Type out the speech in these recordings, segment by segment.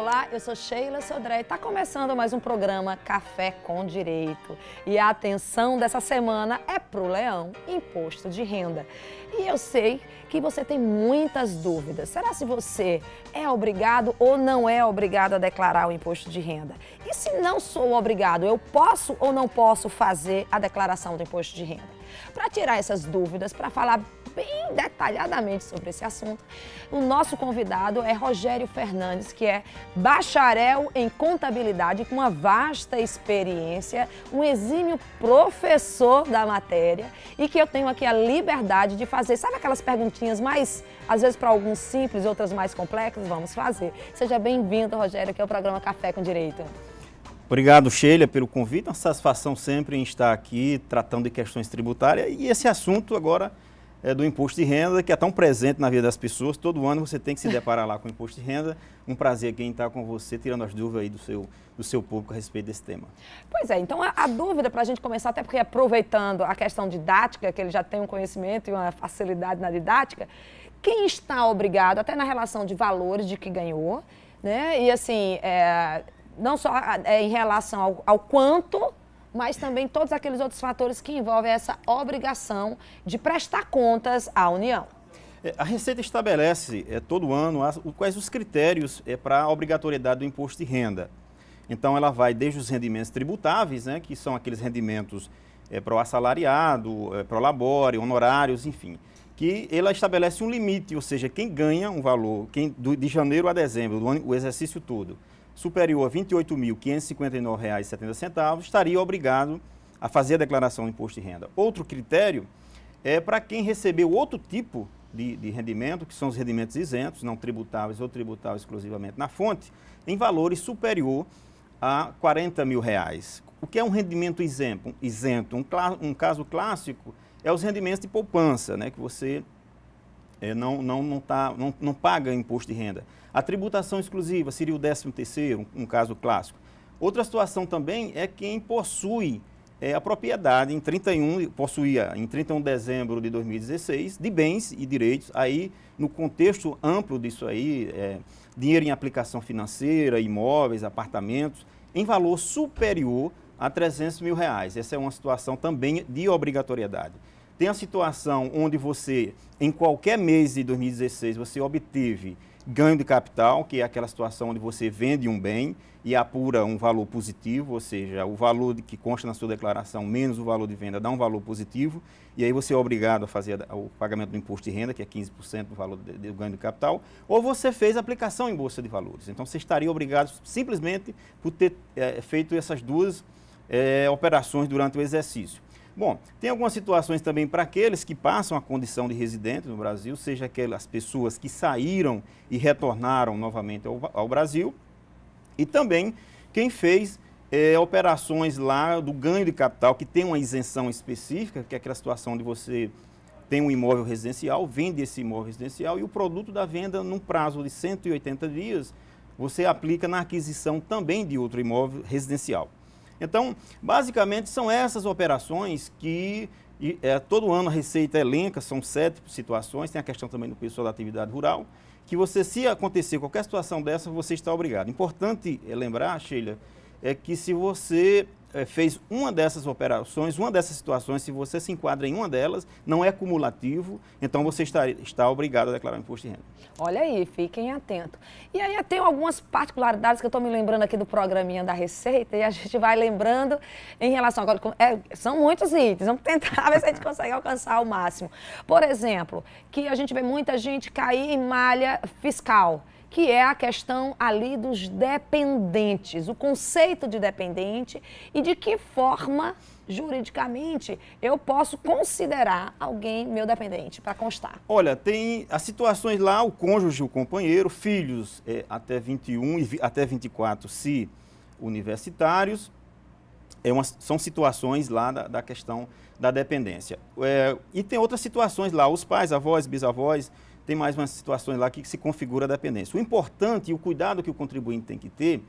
Olá, eu sou Sheila Sodré e está começando mais um programa Café com Direito. E a atenção dessa semana é pro Leão, Imposto de Renda. E eu sei que você tem muitas dúvidas. Será se você é obrigado ou não é obrigado a declarar o imposto de renda? E se não sou obrigado, eu posso ou não posso fazer a declaração do imposto de renda? Para tirar essas dúvidas, para falar bem detalhadamente sobre esse assunto, o nosso convidado é Rogério Fernandes, que é bacharel em contabilidade com uma vasta experiência, um exímio professor da matéria e que eu tenho aqui a liberdade de fazer, sabe aquelas perguntinhas mais, às vezes para alguns simples, outras mais complexas? Vamos fazer. Seja bem-vindo, Rogério, aqui é o programa Café com Direito. Obrigado, Sheila, pelo convite. Uma satisfação sempre em estar aqui tratando de questões tributárias e esse assunto agora é do imposto de renda, que é tão presente na vida das pessoas. Todo ano você tem que se deparar lá com o imposto de renda. Um prazer aqui em estar com você, tirando as dúvidas aí do seu público a respeito desse tema. Pois é, então a dúvida para a gente começar, até porque aproveitando a questão didática, que ele já tem um conhecimento e uma facilidade na didática, quem está obrigado, até na relação de valores de que ganhou, né? E assim, não só em relação ao quanto, mas também todos aqueles outros fatores que envolvem essa obrigação de prestar contas à União. A Receita estabelece todo ano quais os critérios para a obrigatoriedade do imposto de renda. Então, ela vai desde os rendimentos tributáveis, né, que são aqueles rendimentos para o assalariado, para o labore, honorários, enfim, que ela estabelece um limite, ou seja, quem ganha um valor de janeiro a dezembro, o exercício todo, superior a R$ 28.559,70, estaria obrigado a fazer a declaração do imposto de renda. Outro critério é para quem recebeu outro tipo de rendimento, que são os rendimentos isentos, não tributáveis ou tributáveis exclusivamente na fonte, em valores superior a R$ 40 mil. O que é um rendimento isento? Um caso clássico é os rendimentos de poupança, né, que você não paga imposto de renda. A tributação exclusiva seria o 13º, um caso clássico. Outra situação também é quem possui a propriedade possuía em 31 de dezembro de 2016 de bens e direitos, aí no contexto amplo disso aí, dinheiro em aplicação financeira, imóveis, apartamentos, em valor superior a R$ 300 mil. Essa é uma situação também de obrigatoriedade. Tem a situação onde você, em qualquer mês de 2016, você obteve ganho de capital, que é aquela situação onde você vende um bem e apura um valor positivo, ou seja, o valor que consta na sua declaração menos o valor de venda dá um valor positivo, e aí você é obrigado a fazer o pagamento do imposto de renda, que é 15% do valor do ganho de capital, ou você fez aplicação em bolsa de valores. Então, você estaria obrigado simplesmente por ter feito essas duas operações durante o exercício. Bom, tem algumas situações também para aqueles que passam a condição de residente no Brasil, seja aquelas pessoas que saíram e retornaram novamente ao Brasil, e também quem fez operações lá do ganho de capital, que tem uma isenção específica, que é aquela situação onde você tem um imóvel residencial, vende esse imóvel residencial e o produto da venda, num prazo de 180 dias, você aplica na aquisição também de outro imóvel residencial. Então, basicamente, são essas operações que todo ano a Receita elenca, são 7 situações, tem a questão também do pessoal da atividade rural, que você, se acontecer qualquer situação dessa, você está obrigado. Importante lembrar, Sheila, é que se você fez uma dessas operações, uma dessas situações, se você se enquadra em uma delas, não é cumulativo, então você está obrigado a declarar o imposto de renda. Olha aí, fiquem atentos. E aí tem algumas particularidades que eu estou me lembrando aqui do programinha da Receita e a gente vai lembrando em relação agora, são muitos itens, vamos tentar ver se a gente consegue alcançar o máximo. Por exemplo, que a gente vê muita gente cair em malha fiscal, que é a questão ali dos dependentes, o conceito de dependente e de que forma, juridicamente, eu posso considerar alguém meu dependente, para constar. Olha, tem as situações lá, o cônjuge, o companheiro, filhos até 21 e até 24, se universitários, são situações lá da questão da dependência. E tem outras situações lá, os pais, avós, bisavós, tem mais umas situações lá que se configura a dependência. O importante e o cuidado que o contribuinte tem que ter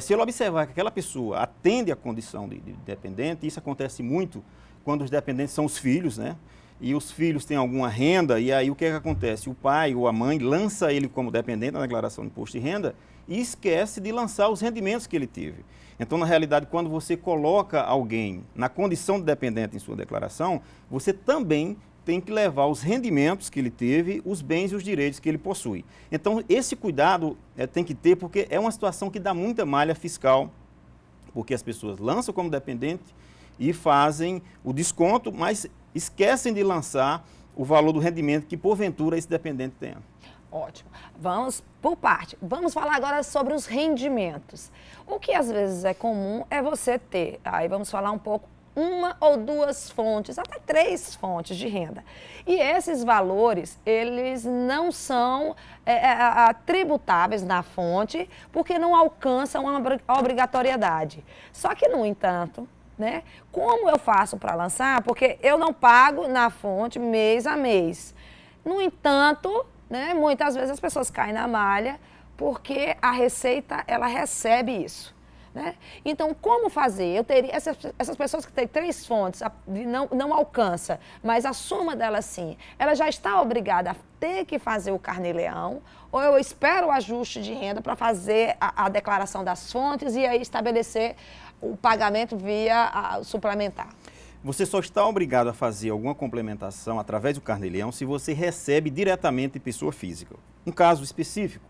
se ele observar que aquela pessoa atende à condição de dependente, isso acontece muito quando os dependentes são os filhos, né? e os filhos têm alguma renda, e aí o que é que acontece? O pai ou a mãe lança ele como dependente na declaração de imposto de renda e esquece de lançar os rendimentos que ele teve. Então, na realidade, quando você coloca alguém na condição de dependente em sua declaração, você também tem que levar os rendimentos que ele teve, os bens e os direitos que ele possui. Então, esse cuidado tem que ter, porque é uma situação que dá muita malha fiscal, porque as pessoas lançam como dependente e fazem o desconto, mas esquecem de lançar o valor do rendimento que, porventura, esse dependente tenha. Ótimo. Vamos por parte. Vamos falar agora sobre os rendimentos. O que às vezes é comum é você ter, aí vamos falar um pouco, uma ou duas fontes, até 3 fontes de renda. E esses valores, eles não são tributáveis na fonte, porque não alcançam a obrigatoriedade. Só que, no entanto, né, como eu faço para lançar? Porque eu não pago na fonte mês a mês. No entanto, né, muitas vezes as pessoas caem na malha porque a Receita, ela recebe isso. Né? Então, como fazer? Eu teria essas pessoas que têm 3 fontes, não alcança, mas a soma delas sim, ela já está obrigada a ter que fazer o carnê-leão, ou eu espero o ajuste de renda para fazer a declaração das fontes e aí estabelecer o pagamento via suplementar? Você só está obrigado a fazer alguma complementação através do carnê-leão se você recebe diretamente de pessoa física. Um caso específico,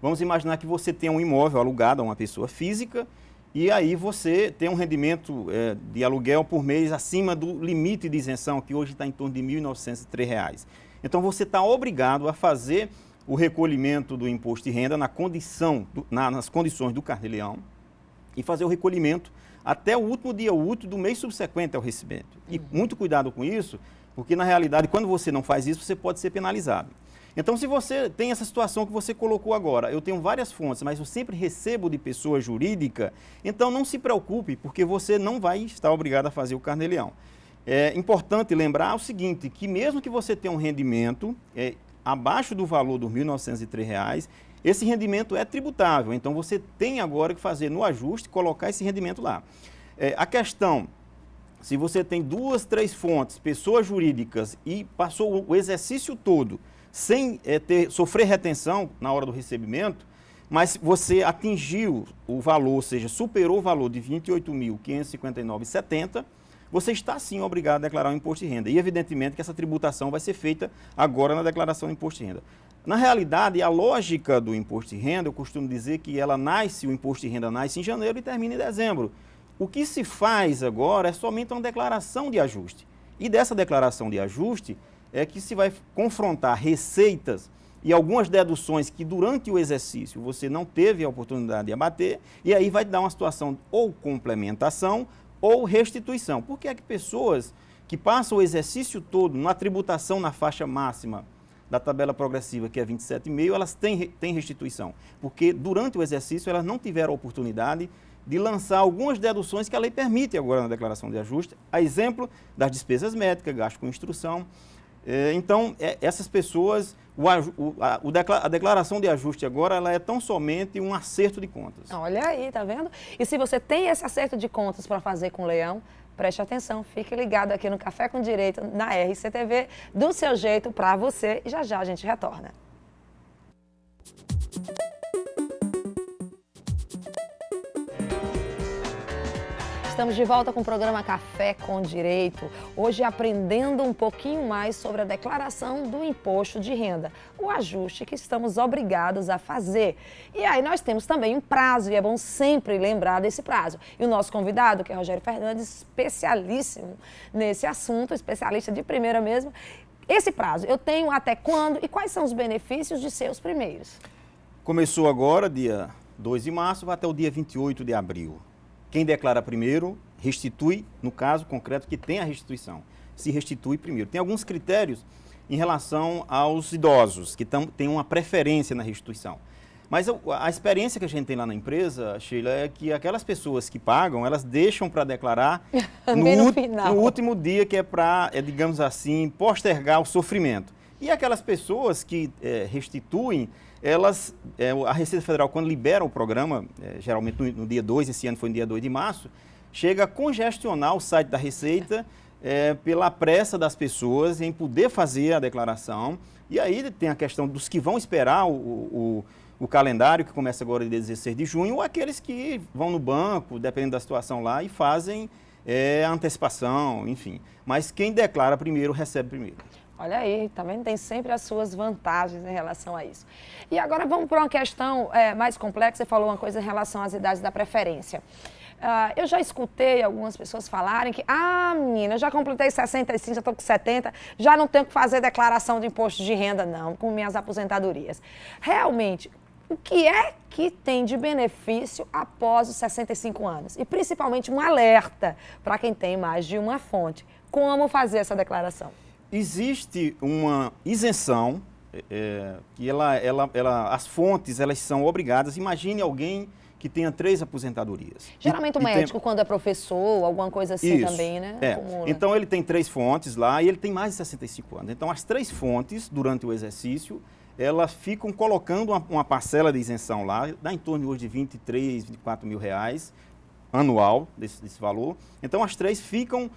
vamos imaginar que você tem um imóvel alugado a uma pessoa física e aí você tem um rendimento de aluguel por mês acima do limite de isenção, que hoje está em torno de R$ 1.903. Então, você está obrigado a fazer o recolhimento do imposto de renda nas condições do carnê-leão e fazer o recolhimento até o último dia útil do mês subsequente ao recebimento. E muito cuidado com isso, porque, na realidade, quando você não faz isso, você pode ser penalizado. Então, se você tem essa situação que você colocou agora, eu tenho várias fontes, mas eu sempre recebo de pessoa jurídica, então não se preocupe, porque você não vai estar obrigado a fazer o carnê-leão. É importante lembrar o seguinte, que mesmo que você tenha um rendimento abaixo do valor dos R$ 1.903, esse rendimento é tributável, então você tem agora que fazer no ajuste, colocar esse rendimento lá. A questão, se você tem 2, 3 fontes, pessoas jurídicas, e passou o exercício todo sem sofrer retenção na hora do recebimento, mas você atingiu o valor, ou seja, superou o valor de R$ 28.559,70, você está sim obrigado a declarar o imposto de renda. E evidentemente que essa tributação vai ser feita agora na declaração do imposto de renda. Na realidade, a lógica do imposto de renda, eu costumo dizer que o imposto de renda nasce em janeiro e termina em dezembro. O que se faz agora é somente uma declaração de ajuste. E dessa declaração de ajuste é que se vai confrontar receitas e algumas deduções que durante o exercício você não teve a oportunidade de abater, e aí vai dar uma situação ou complementação ou restituição. Porque é que pessoas que passam o exercício todo na tributação na faixa máxima da tabela progressiva, que é 27,5, elas têm restituição. Porque durante o exercício elas não tiveram a oportunidade de lançar algumas deduções que a lei permite agora na declaração de ajuste, a exemplo das despesas médicas, gasto com instrução. Então, essas pessoas, a declaração de ajuste agora, ela é tão somente um acerto de contas. Olha aí, tá vendo? E se você tem esse acerto de contas para fazer com o Leão, preste atenção, fique ligado aqui no Café com Direito, na RCTV, do seu jeito, para você, e já já a gente retorna. Estamos de volta com o programa Café com Direito, hoje aprendendo um pouquinho mais sobre a declaração do imposto de renda, o ajuste que estamos obrigados a fazer. E aí nós temos também um prazo, e é bom sempre lembrar desse prazo. E o nosso convidado, que é Rogério Fernandes, especialíssimo nesse assunto, especialista de primeira mesmo. Esse prazo, eu tenho até quando e quais são os benefícios de ser os primeiros? Começou agora, dia 2 de março, vai até o dia 28 de abril. Quem declara primeiro, restitui, no caso concreto, que tem a restituição. Se restitui primeiro. Tem alguns critérios em relação aos idosos, que têm uma preferência na restituição. Mas a experiência que a gente tem lá na empresa, Sheila, é que aquelas pessoas que pagam, elas deixam para declarar no último dia, que é para, digamos assim, postergar o sofrimento. E aquelas pessoas que restituem, a Receita Federal, quando libera o programa, geralmente no dia 2, esse ano foi no dia 2 de março, chega a congestionar o site da Receita pela pressa das pessoas em poder fazer a declaração. E aí tem a questão dos que vão esperar o calendário, que começa agora dia 16 de junho, ou aqueles que vão no banco, dependendo da situação lá, e fazem a antecipação, enfim. Mas quem declara primeiro, recebe primeiro. Olha aí, também tem sempre as suas vantagens em relação a isso. E agora vamos para uma questão mais complexa. Você falou uma coisa em relação às idades da preferência. Eu já escutei algumas pessoas falarem que, menina, eu já completei 65, já estou com 70, já não tenho que fazer declaração de imposto de renda, não, com minhas aposentadorias. Realmente, o que é que tem de benefício após os 65 anos? E principalmente um alerta para quem tem mais de uma fonte. Como fazer essa declaração? Existe uma isenção, que as fontes elas são obrigadas. Imagine alguém que tenha 3 aposentadorias. Geralmente o médico, quando é professor, alguma coisa assim também, né? Então ele tem 3 fontes lá e ele tem mais de 65 anos. Então as 3 fontes, durante o exercício, elas ficam colocando uma parcela de isenção lá, dá em torno de hoje de 23, 24 mil reais anual desse valor. Então as 3 ficam,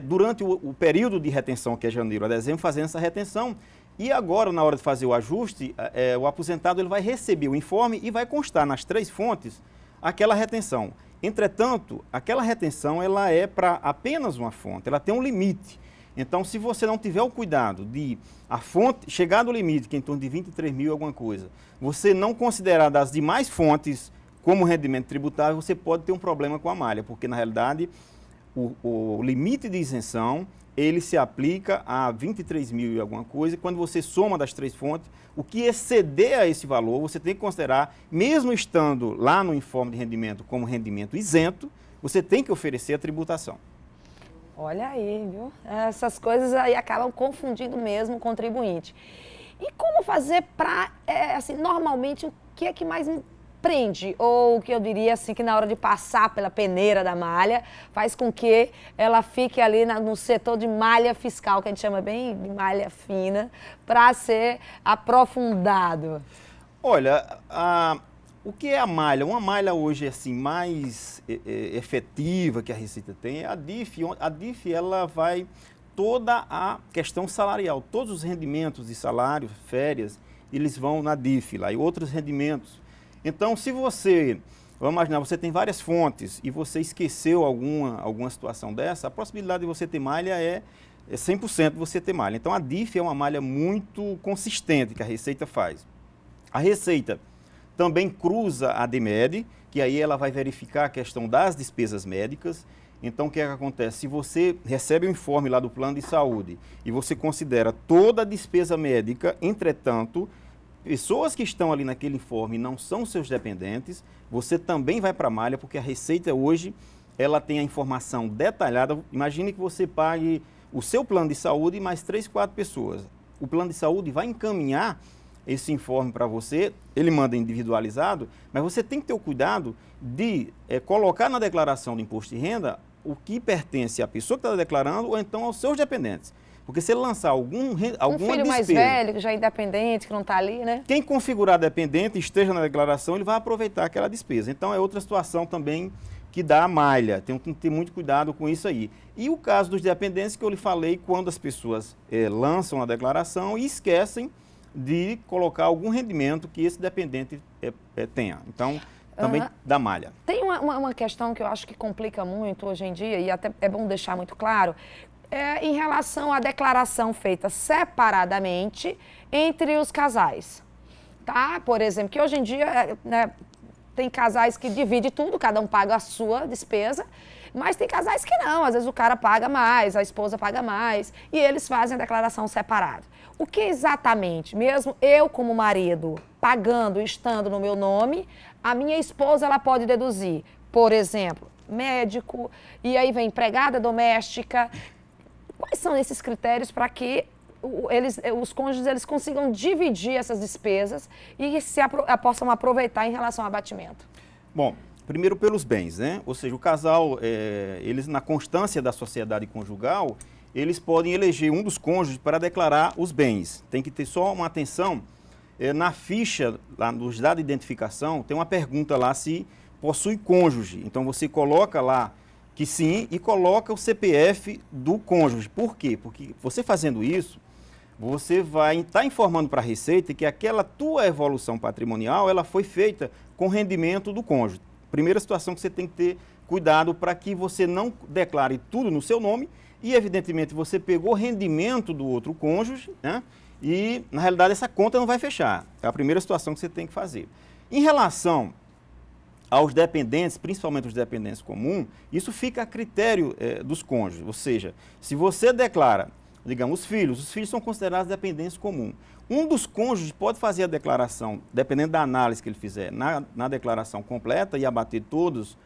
durante o período de retenção, que é janeiro a dezembro, fazendo essa retenção. E agora, na hora de fazer o ajuste, o aposentado ele vai receber o informe e vai constar nas 3 fontes aquela retenção. Entretanto, aquela retenção ela é para apenas uma fonte, ela tem um limite. Então, se você não tiver o cuidado de a fonte chegar no limite, que é em torno de 23 mil alguma coisa, você não considerar das demais fontes como rendimento tributável, você pode ter um problema com a malha, porque, na realidade, o limite de isenção, ele se aplica a 23 mil e alguma coisa, e quando você soma das 3 fontes, o que exceder a esse valor, você tem que considerar, mesmo estando lá no informe de rendimento como rendimento isento, você tem que oferecer a tributação. Olha aí, viu? Essas coisas aí acabam confundindo mesmo o contribuinte. E como fazer para, assim, normalmente, o que é que mais prende? Ou o que eu diria assim, que na hora de passar pela peneira da malha, faz com que ela fique ali no setor de malha fiscal, que a gente chama bem de malha fina, para ser aprofundado? Olha, o que é a malha? Uma malha hoje assim, mais efetiva que a Receita tem é a DIF. A DIF ela vai toda a questão salarial, todos os rendimentos de salário, férias, eles vão na DIF lá, e outros rendimentos. Então, se você, vamos imaginar, você tem várias fontes e você esqueceu alguma situação dessa, a possibilidade de você ter malha é 100% você ter malha. Então, a DIF é uma malha muito consistente que a Receita faz. A Receita também cruza a DMED, que aí ela vai verificar a questão das despesas médicas. Então, o que é que acontece? Se você recebe um informe lá do plano de saúde e você considera toda a despesa médica, entretanto, pessoas que estão ali naquele informe não são seus dependentes, você também vai para a malha, porque a Receita hoje, ela tem a informação detalhada. Imagine que você pague o seu plano de saúde e mais 3, 4 pessoas. O plano de saúde vai encaminhar esse informe para você, ele manda individualizado, mas você tem que ter o cuidado de colocar na declaração do imposto de renda o que pertence à pessoa que está declarando ou então aos seus dependentes. Porque se ele lançar alguma filho mais velho, que já é independente, que não está ali, né? Quem configurar dependente, esteja na declaração, ele vai aproveitar aquela despesa. Então, é outra situação também que dá a malha. Tem que ter muito cuidado com isso aí. E o caso dos dependentes que eu lhe falei, quando as pessoas lançam a declaração e esquecem de colocar algum rendimento que esse dependente tenha. Então, também dá malha. Tem uma questão que eu acho que complica muito hoje em dia, e até é bom deixar muito claro, em relação à declaração feita separadamente entre os casais, tá? Por exemplo, que hoje em dia, né, tem casais que dividem tudo, cada um paga a sua despesa, mas tem casais que não, às vezes o cara paga mais, a esposa paga mais, e eles fazem a declaração separada. O que exatamente, mesmo eu como marido, pagando, estando no meu nome, a minha esposa ela pode deduzir, por exemplo, médico, e aí vem empregada doméstica. Quais são esses critérios para que os cônjuges eles consigam dividir essas despesas e possam aproveitar em relação ao abatimento? Bom, primeiro pelos bens, né? Ou seja, o casal, eles na constância da sociedade conjugal, eles podem eleger um dos cônjuges para declarar os bens. Tem que ter só uma atenção, na ficha, lá nos dados de identificação, tem uma pergunta lá se possui cônjuge. Então você coloca lá que sim, e coloca o CPF do cônjuge. Por quê? Porque você fazendo isso, você vai estar informando para a Receita que aquela tua evolução patrimonial, ela foi feita com rendimento do cônjuge. Primeira situação que você tem que ter cuidado para que você não declare tudo no seu nome e, evidentemente, você pegou rendimento do outro cônjuge, né? E, na realidade, essa conta não vai fechar. É a primeira situação que você tem que fazer. Em relação aos dependentes, principalmente os dependentes comuns, isso fica a critério dos cônjuges. Ou seja, se você declara, digamos, os filhos são considerados dependentes comuns. Um dos cônjuges pode fazer a declaração, dependendo da análise que ele fizer, na declaração completa e abater todos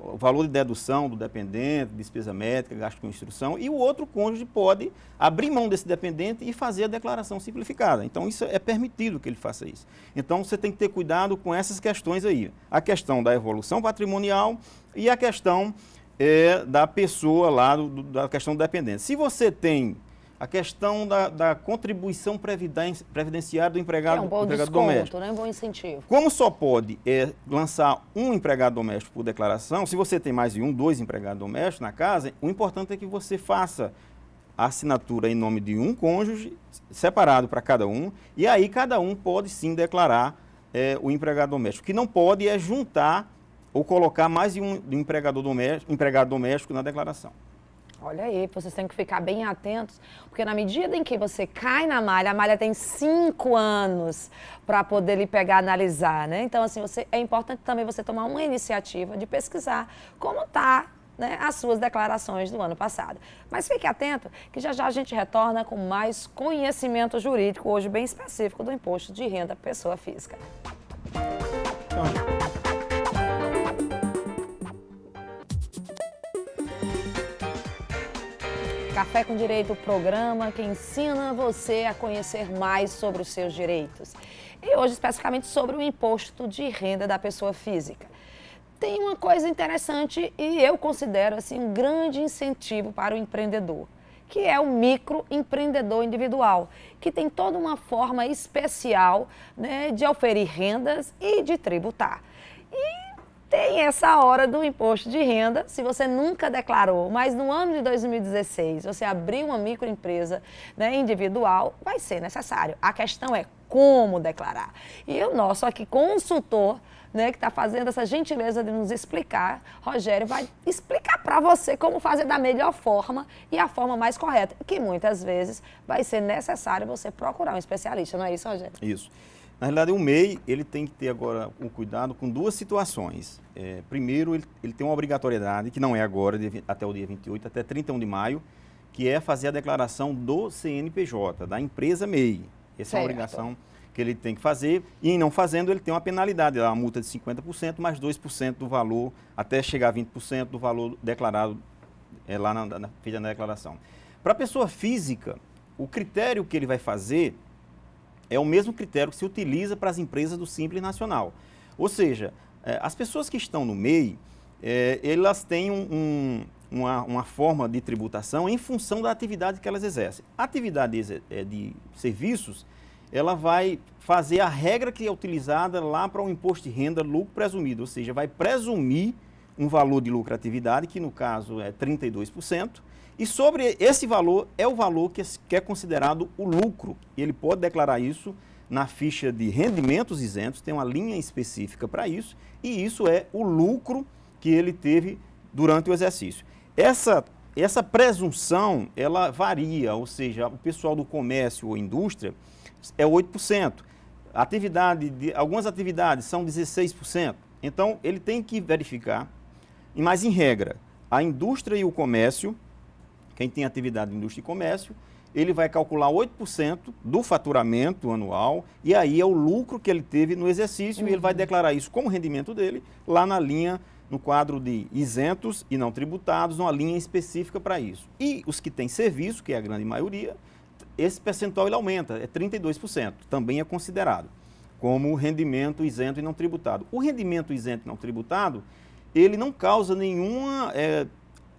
o valor de dedução do dependente, despesa médica, gasto com instrução, e o outro cônjuge pode abrir mão desse dependente e fazer a declaração simplificada. Então, isso é permitido que ele faça isso. Então, você tem que ter cuidado com essas questões aí. A questão da evolução patrimonial e a questão da pessoa lá, da questão do dependente. Se você tem a questão da contribuição previdenciária do empregado, um bom empregado desconto, doméstico. né? Um bom incentivo. Como só pode lançar um empregado doméstico por declaração, se você tem mais de dois empregados domésticos na casa, o importante é que você faça a assinatura em nome de um cônjuge, separado para cada um, e aí cada um pode sim declarar o empregado doméstico. O que não pode é juntar ou colocar mais de um empregado doméstico na declaração. Olha aí, vocês têm que ficar bem atentos, porque na medida em que você cai na malha, a malha tem 5 anos para poder lhe pegar, analisar, né? Então, assim, é importante também você tomar uma iniciativa de pesquisar como está, né, as suas declarações do ano passado. Mas fique atento que já já a gente retorna com mais conhecimento jurídico, hoje bem específico do imposto de renda pessoa física. Café com Direito, o programa que ensina você a conhecer mais sobre os seus direitos. E hoje, especificamente, sobre o imposto de renda da pessoa física. Tem uma coisa interessante e eu considero assim, um grande incentivo para o empreendedor, que é o microempreendedor individual, que tem toda uma forma especial, né, de oferir rendas e de tributar. E tem essa hora do imposto de renda, se você nunca declarou, mas no ano de 2016 você abriu uma microempresa, né, individual, vai ser necessário. A questão é como declarar. E o nosso aqui consultor, né, que está fazendo essa gentileza de nos explicar, Rogério, vai explicar para você como fazer da melhor forma e a forma mais correta, que muitas vezes vai ser necessário você procurar um especialista, não é isso, Rogério? Isso. Na realidade, o MEI ele tem que ter agora um cuidado com duas situações. Primeiro, ele tem uma obrigatoriedade, que não é agora, até o dia 28, até 31 de maio, que é fazer a declaração do CNPJ, da empresa MEI. Essa é uma obrigação que ele tem que fazer, e em não fazendo, ele tem uma penalidade, uma multa de 50% mais 2% do valor, até chegar a 20% do valor declarado lá feita na declaração. Para a pessoa física, o critério que ele vai fazer é o mesmo critério que se utiliza para as empresas do Simples Nacional. Ou seja, as pessoas que estão no MEI, elas têm uma forma de tributação em função da atividade que elas exercem. A atividade de serviços, ela vai fazer a regra que é utilizada lá para o imposto de renda lucro presumido, ou seja, vai presumir um valor de lucratividade, que no caso é 32%, e sobre esse valor é o valor que é considerado o lucro. E ele pode declarar isso na ficha de rendimentos isentos, tem uma linha específica para isso, e isso é o lucro que ele teve durante o exercício. Essa presunção, ela varia, ou seja, o pessoal do comércio ou indústria é 8%. Algumas atividades são 16%. Então, ele tem que verificar, mas em regra, a indústria e o comércio, quem tem atividade de indústria e comércio, ele vai calcular 8% do faturamento anual, e aí é o lucro que ele teve no exercício, e ele vai declarar isso como rendimento dele, lá na linha, no quadro de isentos e não tributados, uma linha específica para isso. E os que têm serviço, que é a grande maioria, esse percentual ele aumenta, é 32%, também é considerado como rendimento isento e não tributado. O rendimento isento e não tributado, ele não causa nenhuma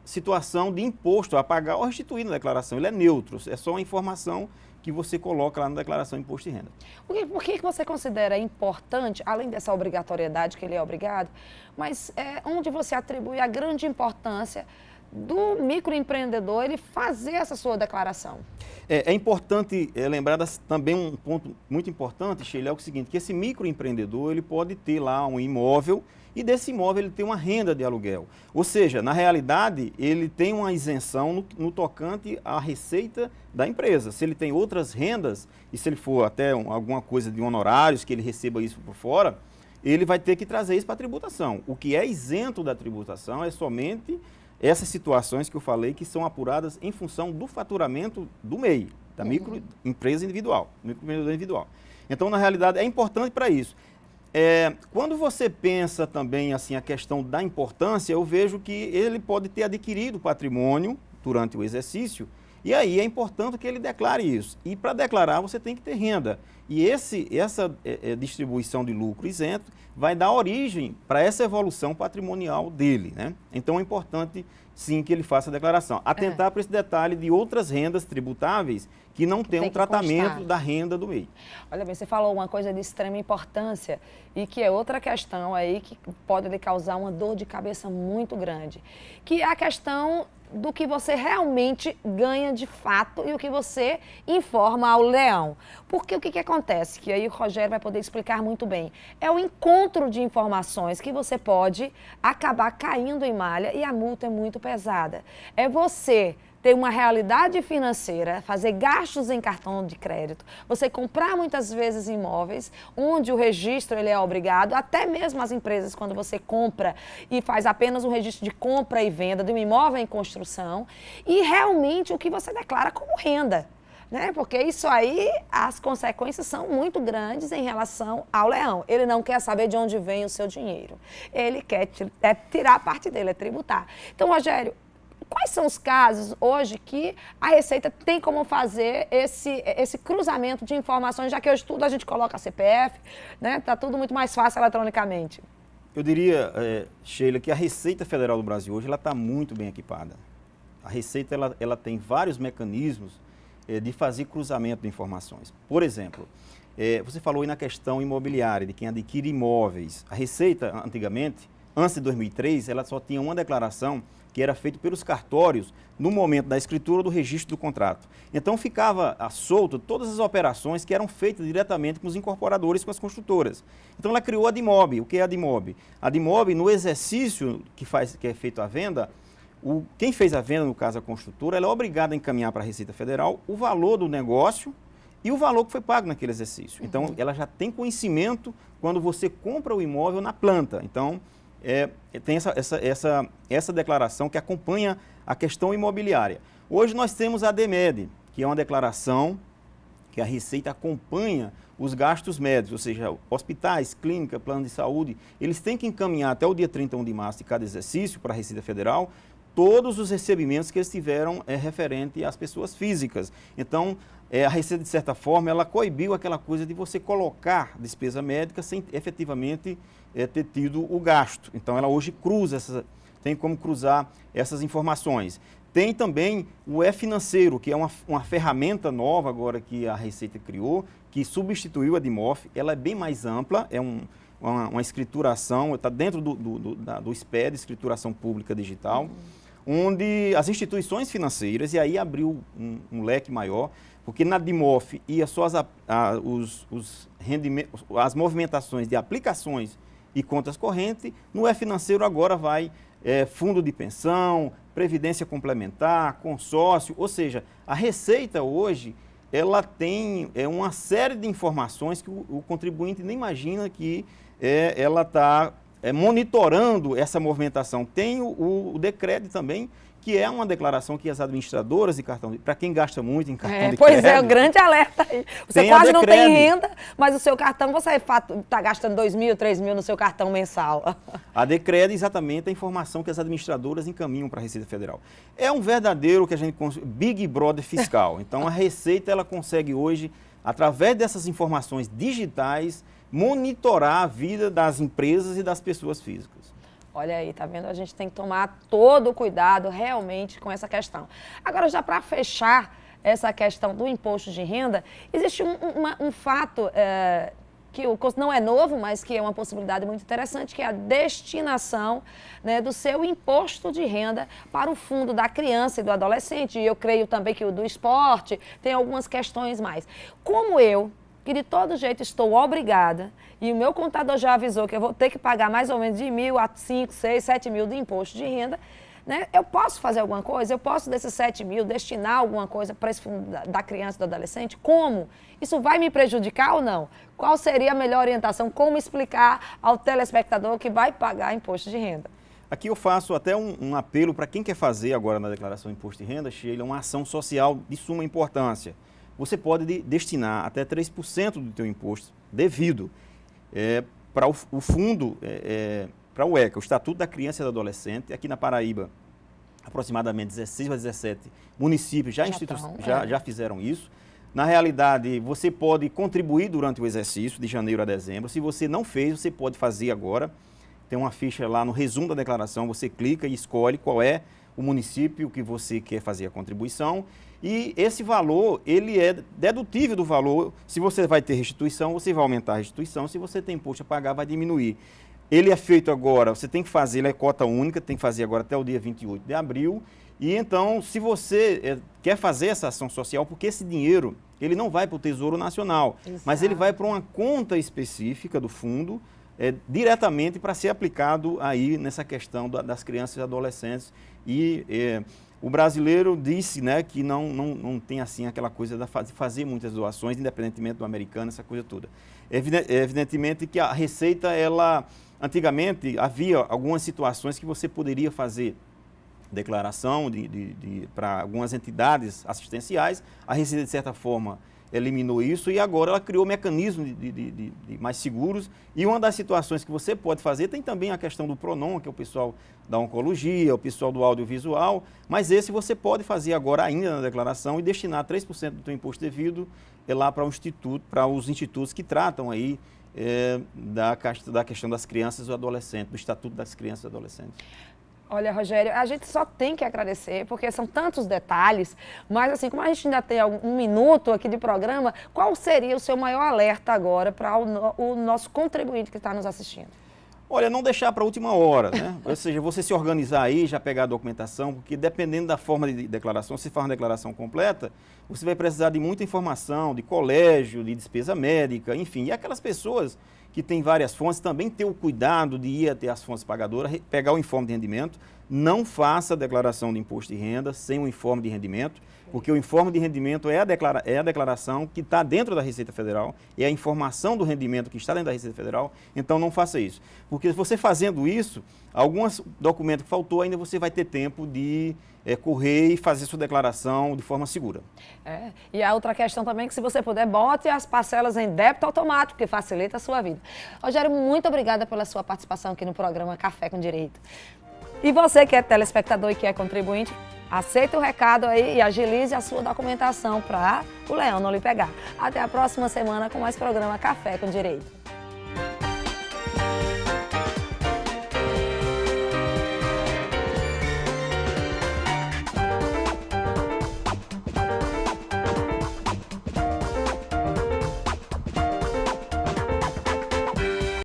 situação de imposto a pagar ou restituir na declaração. Ele é neutro, é só uma informação que você coloca lá na declaração de imposto de renda. Por que você considera importante, além dessa obrigatoriedade que ele é obrigado, mas onde você atribui a grande importância do microempreendedor ele fazer essa sua declaração? É importante lembrar também um ponto muito importante, Sheila, é o seguinte, que esse microempreendedor ele pode ter lá um imóvel e desse imóvel ele tem uma renda de aluguel. Ou seja, na realidade, ele tem uma isenção no tocante à receita da empresa. Se ele tem outras rendas, e se ele for até alguma coisa de honorários, que ele receba isso por fora, ele vai ter que trazer isso para a tributação. O que é isento da tributação é somente essas situações que eu falei que são apuradas em função do faturamento do MEI, da microempresa individual, microempreendedor individual. Então, na realidade, é importante para isso. Quando você pensa também assim a questão da importância, eu vejo que ele pode ter adquirido patrimônio durante o exercício e aí é importante que ele declare isso. E para declarar você tem que ter renda. E essa distribuição de lucro isento vai dar origem para essa evolução patrimonial dele, né? Então é importante sim que ele faça a declaração. Atentar para esse detalhe de outras rendas tributáveis que não tem um tratamento da renda do MEI. Olha bem, você falou uma coisa de extrema importância e que é outra questão aí que pode lhe causar uma dor de cabeça muito grande, que é a questão do que você realmente ganha de fato e o que você informa ao leão. Porque o que acontece? Que aí o Rogério vai poder explicar muito bem. É o encontro de informações que você pode acabar caindo em malha e a multa é muito pesada. É você ter uma realidade financeira, fazer gastos em cartão de crédito, você comprar muitas vezes imóveis, onde o registro ele é obrigado, até mesmo as empresas, quando você compra e faz apenas um registro de compra e venda de um imóvel em construção, e realmente o que você declara como renda. Né? Porque isso aí, as consequências são muito grandes em relação ao leão. Ele não quer saber de onde vem o seu dinheiro. Ele quer tirar a parte dele, é tributar. Então, Rogério, quais são os casos hoje que a Receita tem como fazer esse cruzamento de informações, já que hoje tudo a gente coloca a CPF, né? Está tudo muito mais fácil eletronicamente. Eu diria, Sheila, que a Receita Federal do Brasil hoje está muito bem equipada. A Receita ela tem vários mecanismos de fazer cruzamento de informações. Por exemplo, você falou aí na questão imobiliária, de quem adquire imóveis. A Receita, antigamente, antes de 2003, ela só tinha uma declaração que era feita pelos cartórios no momento da escritura do registro do contrato. Então ficava solto todas as operações que eram feitas diretamente com os incorporadores, com as construtoras. Então ela criou a DIMOB. O que é a DIMOB? A DIMOB, no exercício que é feito a venda, quem fez a venda, no caso a construtora, ela é obrigada a encaminhar para a Receita Federal o valor do negócio e o valor que foi pago naquele exercício. Então ela já tem conhecimento quando você compra o imóvel na planta. Então, tem essa declaração que acompanha a questão imobiliária. Hoje nós temos a DMED, que é uma declaração que a Receita acompanha os gastos médicos, ou seja, hospitais, clínica, plano de saúde, eles têm que encaminhar até o dia 31 de março de cada exercício para a Receita Federal todos os recebimentos que eles tiveram referente às pessoas físicas. Então, a Receita, de certa forma, ela coibiu aquela coisa de você colocar despesa médica sem efetivamente ter tido o gasto. Então, ela hoje tem como cruzar essas informações. Tem também o e-financeiro, que é uma ferramenta nova agora que a Receita criou, que substituiu a DIMOF. Ela é bem mais ampla, é uma escrituração, está dentro do SPED, Escrituração Pública Digital, onde as instituições financeiras, e aí abriu um leque maior, porque na DIMOF ia só as movimentações de aplicações e contas correntes, no e-financeiro agora vai fundo de pensão, previdência complementar, consórcio, ou seja, a Receita hoje, ela tem uma série de informações que o contribuinte nem imagina que ela está monitorando essa movimentação. Tem o decreto também, que é uma declaração que as administradoras de cartão, para quem gasta muito em cartão de crédito... Pois é, o grande alerta aí. Você quase não tem renda, mas o seu cartão, você está gastando 2.000, 3.000 no seu cartão mensal. A Decred é exatamente a informação que as administradoras encaminham para a Receita Federal. É um verdadeiro Big Brother fiscal. Então, a Receita ela consegue hoje, através dessas informações digitais, monitorar a vida das empresas e das pessoas físicas. Olha aí, tá vendo? A gente tem que tomar todo o cuidado realmente com essa questão. Agora, já para fechar essa questão do imposto de renda, existe um fato que não é novo, mas que é uma possibilidade muito interessante, que é a destinação, né, do seu imposto de renda para o fundo da criança e do adolescente. E eu creio também que o do esporte tem algumas questões mais. Como eu, que de todo jeito estou obrigada, e o meu contador já avisou que eu vou ter que pagar mais ou menos de 1.000 a 5, 6, 7 mil de imposto de renda, né? Eu posso fazer alguma coisa? Eu posso, desses 7 mil, destinar alguma coisa para esse fundo da criança e do adolescente? Como? Isso vai me prejudicar ou não? Qual seria a melhor orientação? Como explicar ao telespectador que vai pagar imposto de renda? Aqui eu faço até um apelo para quem quer fazer agora na declaração de imposto de renda, Sheila, uma ação social de suma importância. Você pode destinar até 3% do teu imposto devido para o fundo, para o ECA, o Estatuto da Criança e do Adolescente. Aqui na Paraíba, aproximadamente 16 a 17 municípios já fizeram isso. Na realidade, você pode contribuir durante o exercício de janeiro a dezembro. Se você não fez, você pode fazer agora. Tem uma ficha lá no resumo da declaração, você clica e escolhe qual é o município que você quer fazer a contribuição. E esse valor, ele é dedutível do valor. Se você vai ter restituição, você vai aumentar a restituição. Se você tem imposto a pagar, vai diminuir. Ele é feito agora, você tem que fazer, ele é cota única, tem que fazer agora até o dia 28 de abril. E então, se você quer fazer essa ação social, porque esse dinheiro, ele não vai para o Tesouro Nacional, mas ele vai para uma conta específica do fundo, diretamente para ser aplicado aí nessa questão das crianças e adolescentes. E o brasileiro disse, né, que não tem assim aquela coisa de fazer muitas doações, independentemente do americano, essa coisa toda. Evidentemente que a Receita, antigamente havia algumas situações que você poderia fazer declaração para algumas entidades assistenciais. A Receita, de certa forma, eliminou isso e agora ela criou mecanismos de mais seguros. E uma das situações que você pode fazer tem também a questão do PRONON, que é o pessoal da oncologia, o pessoal do audiovisual, mas esse você pode fazer agora ainda na declaração e destinar 3% do seu imposto devido lá para os institutos que tratam aí da questão das crianças e adolescentes, do Estatuto das Crianças e Adolescentes. Olha, Rogério, a gente só tem que agradecer, porque são tantos detalhes, mas assim, como a gente ainda tem um minuto aqui de programa, qual seria o seu maior alerta agora para o nosso contribuinte que está nos assistindo? Olha, não deixar para a última hora, né? Ou seja, você se organizar aí, já pegar a documentação, porque dependendo da forma de declaração, se for uma declaração completa, você vai precisar de muita informação, de colégio, de despesa médica, enfim. E aquelas pessoas que têm várias fontes, também ter o cuidado de ir até as fontes pagadoras, pegar o informe de rendimento. Não faça a declaração de imposto de renda sem o informe de rendimento, porque o informe de rendimento é a declaração que está dentro da Receita Federal, é a informação do rendimento que está dentro da Receita Federal, então não faça isso. Porque você fazendo isso, alguns documentos que faltou, ainda você vai ter tempo de correr e fazer sua declaração de forma segura. E a outra questão também é que, se você puder, bote as parcelas em débito automático, que facilita a sua vida. Rogério, muito obrigada pela sua participação aqui no programa Café com Direito. E você que é telespectador e que é contribuinte, aceita o recado aí e agilize a sua documentação para o leão não lhe pegar. Até a próxima semana com mais programa Café com Direito.